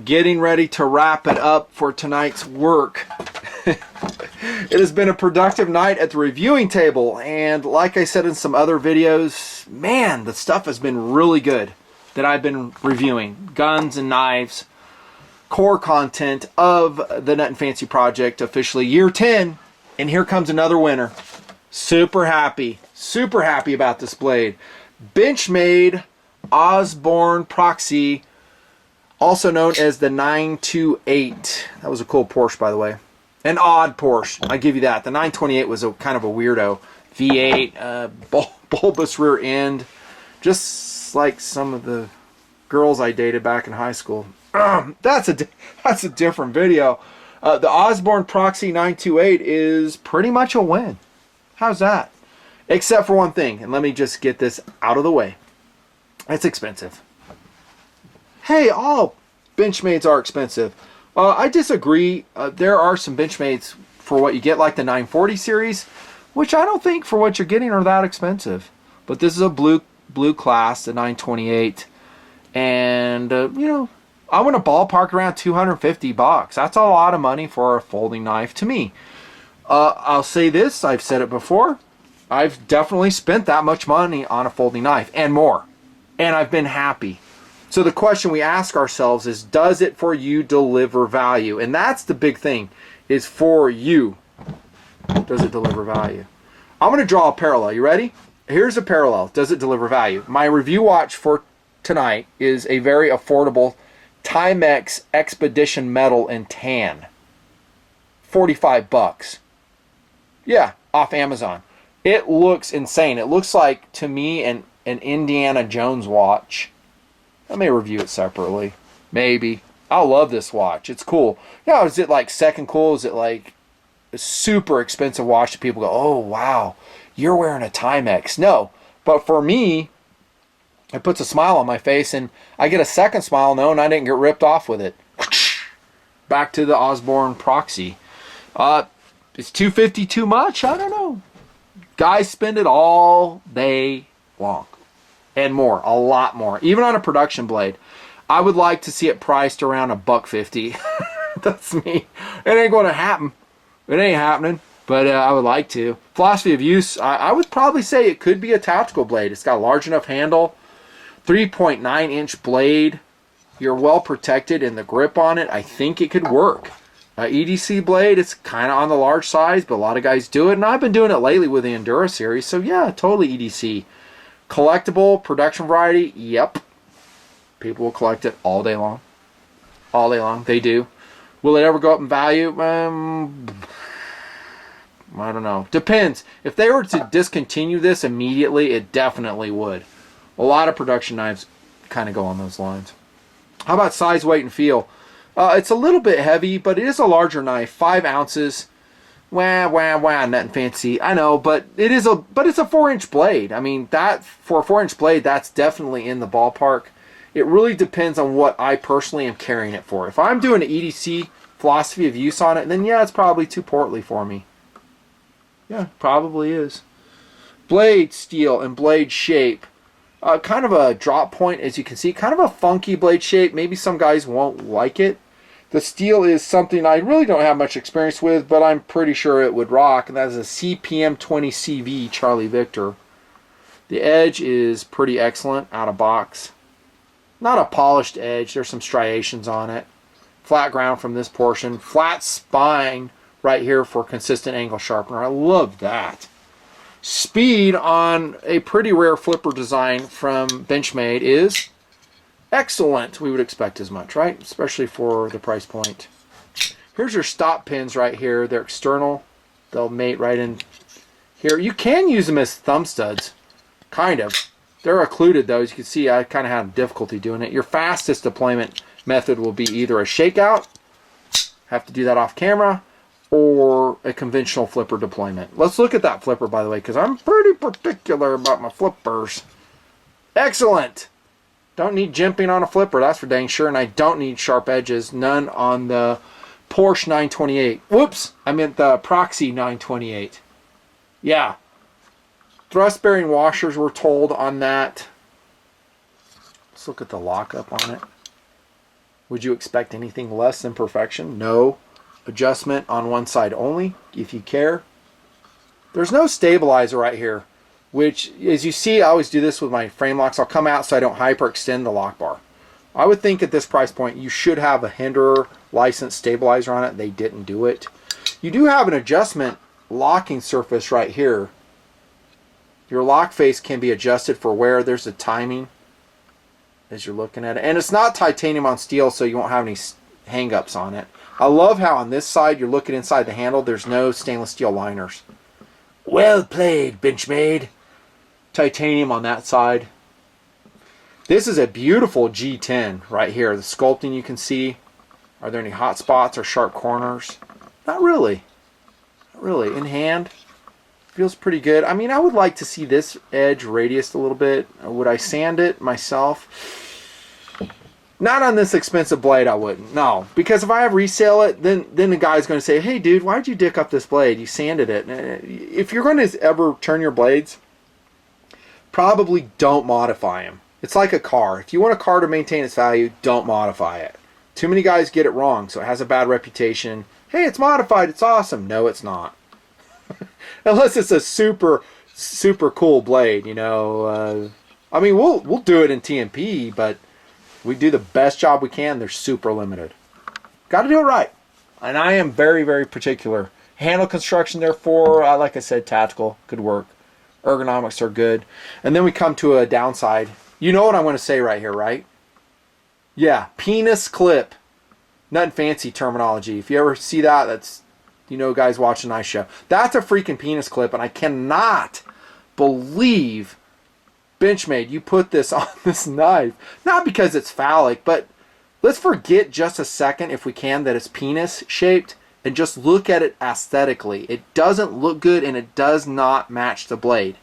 getting ready to wrap it up for tonight's work. It has been a productive night at the reviewing table, and like I said in some other videos, man, the stuff has been really good that I've been reviewing. Guns and knives, core content of the Nutnfancy project, officially year 10, and here comes another winner. Super happy about this blade. Benchmade Osborne Proxy, also known as the 928. That was a cool Porsche, by the way. An odd Porsche, I give you that. The 928 was a kind of a weirdo. V8, bulbous rear end, just like some of the girls I dated back in high school. That's a different video. The Osborne Proxy 928 is pretty much a win. How's that? Except for one thing, and let me just get this out of the way. It's expensive. Hey, all Benchmades are expensive. I disagree. There are some Benchmades for what you get, like the 940 series, which I don't think for what you're getting are that expensive. But this is a blue class, the 928, and you know, I want to ballpark around 250 bucks. That's a lot of money for a folding knife to me. I'll say this, I've said it before, I've definitely spent that much money on a folding knife and more, and I've been happy. So the question we ask ourselves is, does it for you deliver value? And that's the big thing, is for you. Does it deliver value? I'm going to draw a parallel. You ready? Here's a parallel. Does it deliver value? My review watch for tonight is a very affordable Timex Expedition Metal in tan. 45 bucks. Yeah, off Amazon. It looks insane. It looks like, to me, an Indiana Jones watch. I may review it separately. Maybe. I love this watch. It's cool. Now, is it like second cool? Is it like a super expensive watch that people go, oh, wow, you're wearing a Timex? No. But for me, it puts a smile on my face, and I get a second smile knowing I didn't get ripped off with it. Back to the Osborne Proxy. Is $250 too much? I don't know. Guys spend it all day long. And more, a lot more. Even on a production blade. I would like to see it priced around $150. That's me. It ain't going to happen. It ain't happening. But I would like to. Philosophy of use, I would probably say it could be a tactical blade. It's got a large enough handle. 3.9 inch blade. You're well protected in the grip on it. I think it could work. EDC blade, it's kind of on the large size, but a lot of guys do it. And I've been doing it lately with the Endura series. So yeah, totally EDC. Collectible, production variety, yep. People will collect it all day long. All day long, they do. Will it ever go up in value? I don't know. Depends. If they were to discontinue this immediately, it definitely would. A lot of production knives kind of go on those lines. How about size, weight, and feel? It's a little bit heavy, but it is a larger knife. 5 ounces. Nutnfancy. I know, but it's a 4-inch blade. I mean, that for a 4-inch blade, that's definitely in the ballpark. It really depends on what I personally am carrying it for. If I'm doing an EDC philosophy of use on it, then yeah, it's probably too portly for me. Yeah, probably is. Blade steel and blade shape. Kind of a drop point, as you can see. Kind of a funky blade shape. Maybe some guys won't like it. The steel is something I really don't have much experience with, but I'm pretty sure it would rock, and that is a CPM20CV Charlie Victor. The edge is pretty excellent out of box. Not a polished edge. There's some striations on it. Flat ground from this portion. Flat spine right here for consistent angle sharpener. I love that. Speed on a pretty rare flipper design from Benchmade is excellent. We would expect as much, right? Especially for the price point. Here's your stop pins right here. They're external. They'll mate right in here. You can use them as thumb studs. Kind of. They're occluded though. As you can see, I kind of had difficulty doing it. Your fastest deployment method will be either a shakeout, have to do that off camera, or a conventional flipper deployment. Let's look at that flipper, by the way, because I'm pretty particular about my flippers. Excellent. Don't need jimping on a flipper, that's for dang sure, and I don't need sharp edges. None on the Porsche 928. Whoops, I meant the Proxy 928. Yeah. Thrust bearing washers were told on that. Let's look at the lockup on it. Would you expect anything less than perfection? No. Adjustment on one side only, if you care. There's no stabilizer right here, which, as you see, I always do this with my frame locks. I'll come out so I don't hyperextend the lock bar. I would think at this price point you should have a Hinderer licensed stabilizer on it. They didn't do it. You do have an adjustment locking surface right here. Your lock face can be adjusted for wear. There's a timing as you're looking at it. And it's not titanium on steel, so you won't have any hang-ups on it. I love how on this side you're looking inside the handle. There's no stainless steel liners. Well played, Benchmade. Titanium on that side. This is a beautiful G10 right here. The sculpting you can see. Are there any hot spots or sharp corners? Not really. Not really. In hand, feels pretty good. I mean, I would like to see this edge radiused a little bit. Would I sand it myself? Not on this expensive blade, I wouldn't. No, because if I resale it, then the guy's going to say, hey, dude, why'd you dick up this blade? You sanded it. If you're going to ever turn your blades, probably don't modify them. It's like a car. If you want a car to maintain its value, don't modify it. Too many guys get it wrong, so it has a bad reputation. Hey, it's modified. It's awesome. No, it's not. Unless it's a super, super cool blade, you know. I mean, we'll do it in TMP, but we do the best job we can. They're super limited. Got to do it right. And I am very, very particular. Handle construction, therefore, like I said, tactical, good work. Ergonomics are good. And then we come to a downside. You know what I'm going to say right here, right? Yeah, penis clip. Nutnfancy terminology. If you ever see that, that's, you know, guys watch a nice show. That's a freaking penis clip, and I cannot believe, Benchmade, you put this on this knife. Not because it's phallic, but let's forget just a second, if we can, that it's penis shaped, and just look at it aesthetically. It doesn't look good, and it does not match the blade.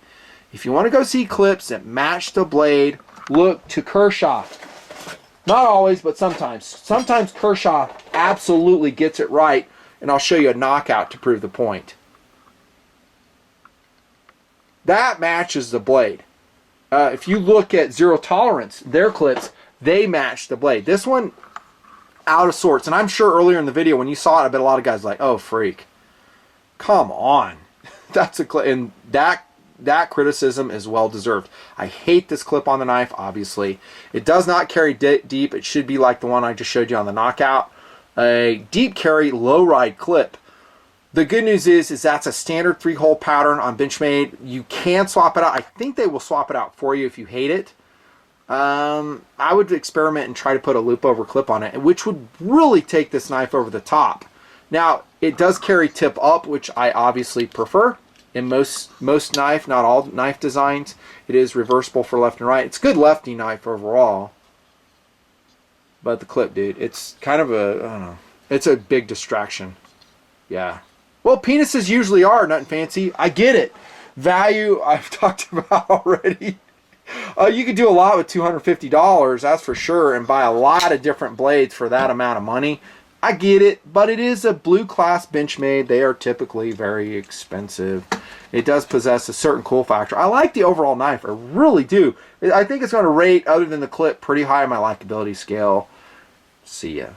If you want to go see clips that match the blade, look to Kershaw. Not always, but sometimes. Sometimes Kershaw absolutely gets it right, and I'll show you a knockout to prove the point. That matches the blade. If you look at Zero Tolerance, their clips, they match the blade. This one, out of sorts. And I'm sure earlier in the video when you saw it, I bet a lot of guys were like, oh, freak. Come on. That's a clip. And that criticism is well deserved. I hate this clip on the knife, obviously. It does not carry deep. It should be like the one I just showed you on the knockout. A deep carry, low ride clip. The good news is that's a standard 3-hole pattern on Benchmade. You can swap it out. I think they will swap it out for you if you hate it. I would experiment and try to put a loop over clip on it, which would really take this knife over the top. Now, it does carry tip up, which I obviously prefer. In most knife, not all knife designs, it is reversible for left and right. It's a good lefty knife overall. But the clip, dude, it's kind of a, I don't know, it's a big distraction. Yeah. Well, penises usually are, Nutnfancy. I get it. Value, I've talked about already. You could do a lot with $250, that's for sure, and buy a lot of different blades for that amount of money. I get it, but it is a blue class Benchmade. They are typically very expensive. It does possess a certain cool factor. I like the overall knife. I really do. I think it's going to rate, other than the clip, pretty high on my likability scale. See ya.